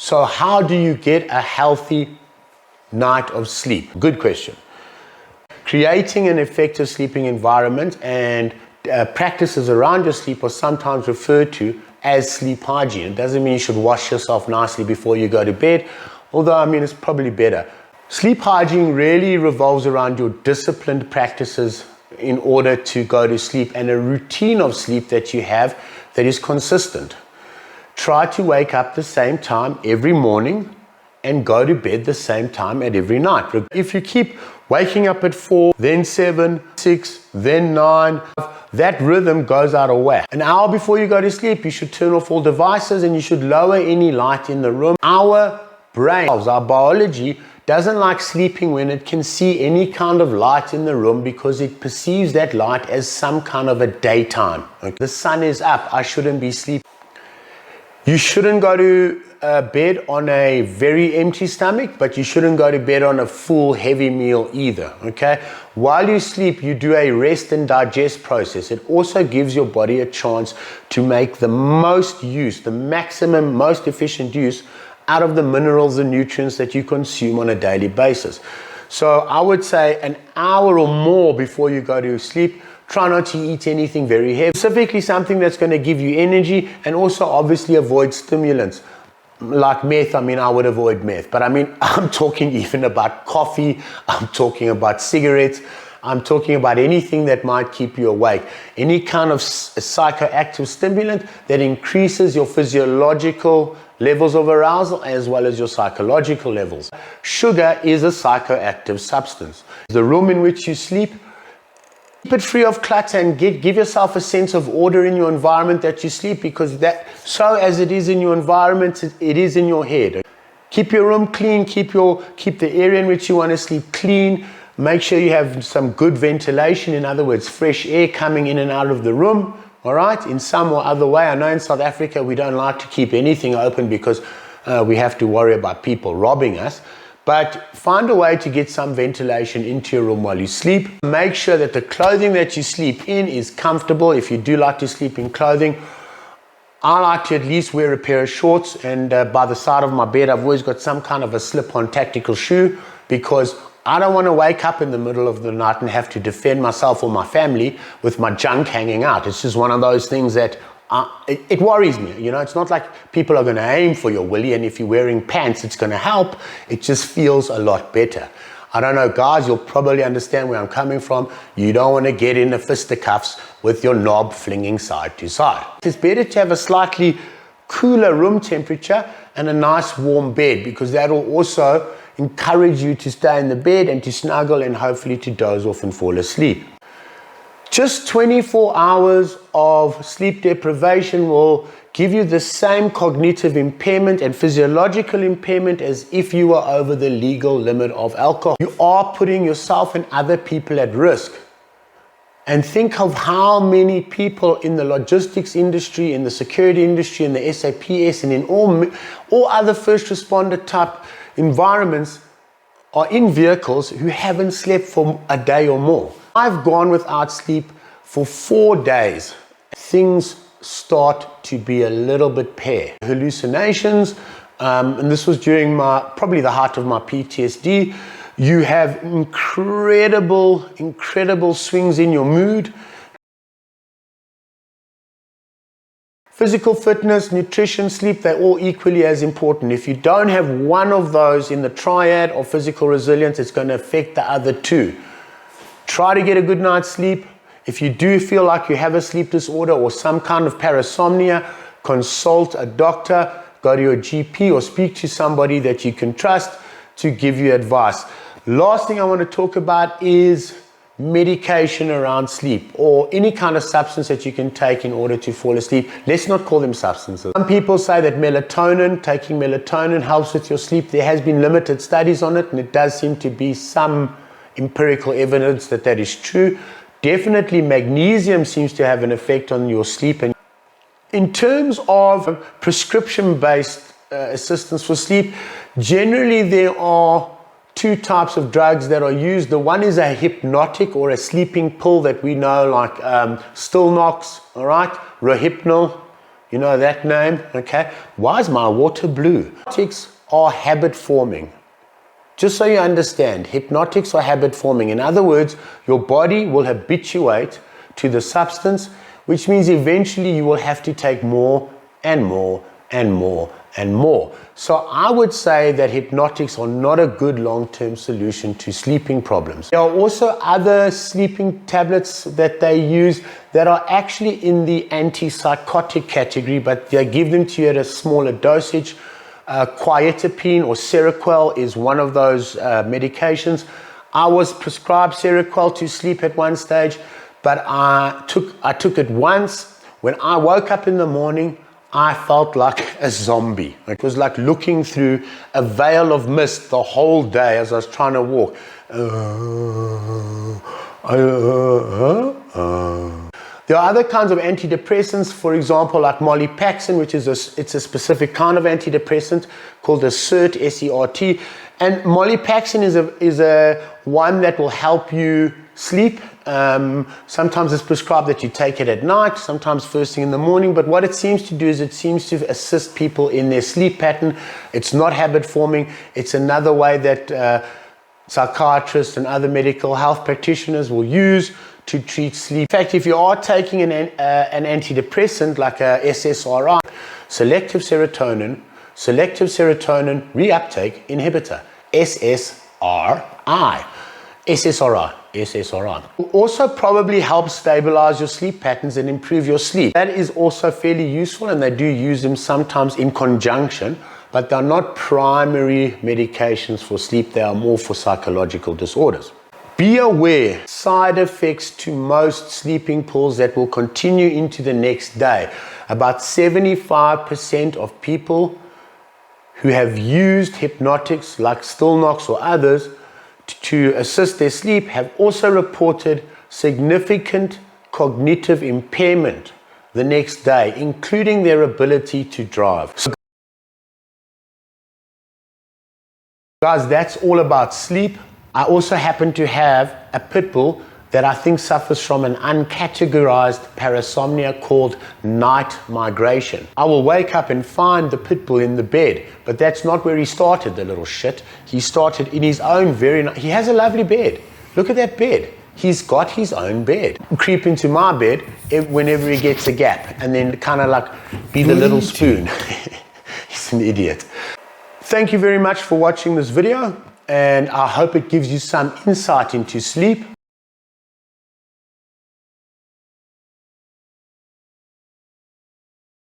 So how do you get a healthy night of sleep? Good question. Creating an effective sleeping environment and practices around your sleep are sometimes referred to as sleep hygiene. It doesn't mean you should wash yourself nicely before you go to bed, although I mean it's probably better. Sleep hygiene really revolves around your disciplined practices in order to go to sleep and a routine of sleep that you have that is consistent. Try to wake up the same time every morning and go to bed the same time at every night. If you keep waking up at 4, then 7, 6, then 9, that rhythm goes out of whack. An hour before you go to sleep, you should turn off all devices and you should lower any light in the room. Our brain, our biology, doesn't like sleeping when it can see any kind of light in the room because it perceives that light as some kind of a daytime. Okay? The sun is up, I shouldn't be sleeping. You shouldn't go to bed on a very empty stomach, but you shouldn't go to bed on a full heavy meal either, okay? While you sleep, you do a rest and digest process. It also gives your body a chance to make the most use, the maximum, most efficient use out of the minerals and nutrients that you consume on a daily basis. So I would say an hour or more before you go to sleep, try not to eat anything very heavy, specifically something that's going to give you energy, and also obviously avoid stimulants. Like meth, I mean, I would avoid meth, but I mean, I'm talking even about coffee, I'm talking about cigarettes, I'm talking about anything that might keep you awake. Any kind of psychoactive stimulant that increases your physiological levels of arousal as well as your psychological levels. Sugar is a psychoactive substance. The room in which you sleep, keep it free of clutter and give yourself a sense of order in your environment that you sleep, because that, so as it is in your environment, it is in your head. Keep your room clean, keep the area in which you want to sleep clean. Make sure you have some good ventilation, in other words, fresh air coming in and out of the room, all right, in some or other way. I know in South Africa we don't like to keep anything open because we have to worry about people robbing us. But find a way to get some ventilation into your room while you sleep. Make sure that the clothing that you sleep in is comfortable. If you do like to sleep in clothing, I like to at least wear a pair of shorts, and by the side of my bed I've always got some kind of a slip-on tactical shoe, because I don't want to wake up in the middle of the night and have to defend myself or my family with my junk hanging out. It's just one of those things that it worries me. You know, it's not like people are going to aim for your willy, and if you're wearing pants, it's going to help. It just feels a lot better. I don't know, guys, you'll probably understand where I'm coming from. You don't want to get in the fisticuffs with your knob flinging side to side. It's better to have a slightly cooler room temperature and a nice warm bed, because that will also encourage you to stay in the bed and to snuggle and hopefully to doze off and fall asleep. Just 24 hours of sleep deprivation will give you the same cognitive impairment and physiological impairment as if you were over the legal limit of alcohol. You are putting yourself and other people at risk. And think of how many people in the logistics industry, in the security industry, in the SAPS, and in all other first responder type environments are in vehicles who haven't slept for a day or more. I've gone without sleep for 4 days. Things start to be a little bit pear. Hallucinations, and this was during probably the height of my PTSD. You have incredible swings in your mood. Physical fitness, nutrition, sleep, they're all equally as important. If you don't have one of those in the triad of physical resilience, it's going to affect the other two. Try to get a good night's sleep. If you do feel like you have a sleep disorder or some kind of parasomnia, consult a doctor, go to your GP or speak to somebody that you can trust to give you advice. Last thing I want to talk about is medication around sleep, or any kind of substance that you can take in order to fall asleep. Let's not call them substances. Some people say that taking melatonin helps with your sleep. There has been limited studies on it, and it does seem to be some empirical evidence that that is true. Definitely magnesium seems to have an effect on your sleep. And in terms of prescription-based assistance for sleep, generally there are two types of drugs that are used. The one is a hypnotic or a sleeping pill that we know, like Stilnox, all right, Rohypnol, You know that name? Okay. Why is my water blue? Hypnotics are habit forming. Just so you understand, hypnotics are habit forming. In other words, your body will habituate to the substance, which means eventually you will have to take more and more and more and more. So I would say that hypnotics are not a good long-term solution to sleeping problems. There are also other sleeping tablets that they use that are actually in the antipsychotic category, but they give them to you at a smaller dosage. Quietapine or Seroquel is one of those medications. I was prescribed Seroquel to sleep at one stage, but I took it once. When I woke up in the morning, I felt like a zombie. It was like looking through a veil of mist the whole day as I was trying to walk. There are other kinds of antidepressants, for example, like mollypaxin, which is it's a specific kind of antidepressant called a SERT, S-E-R-T. And mollypaxin is a one that will help you sleep. Sometimes it's prescribed that you take it at night, sometimes first thing in the morning, but what it seems to do is it seems to assist people in their sleep pattern. It's not habit forming. It's another way that psychiatrists and other medical health practitioners will use to treat sleep. In fact, if you are taking an antidepressant like a SSRI, selective serotonin reuptake inhibitor, SSRI. Will also probably help stabilize your sleep patterns and improve your sleep. That is also fairly useful, and they do use them sometimes in conjunction, but they're not primary medications for sleep. They are more for psychological disorders. Be aware, side effects to most sleeping pills that will continue into the next day. About 75% of people who have used hypnotics like Stilnox or others to assist their sleep have also reported significant cognitive impairment the next day, including their ability to drive. So guys, that's all about sleep. I also happen to have a pit bull that I think suffers from an uncategorized parasomnia called night migration. I will wake up and find the pit bull in the bed, but that's not where he started, the little shit. He started in his own he has a lovely bed. Look at that bed. He's got his own bed. Creep into my bed whenever he gets a gap and then kind of like be the little spoon. He's an idiot. Thank you very much for watching this video, and I hope it gives you some insight into sleep.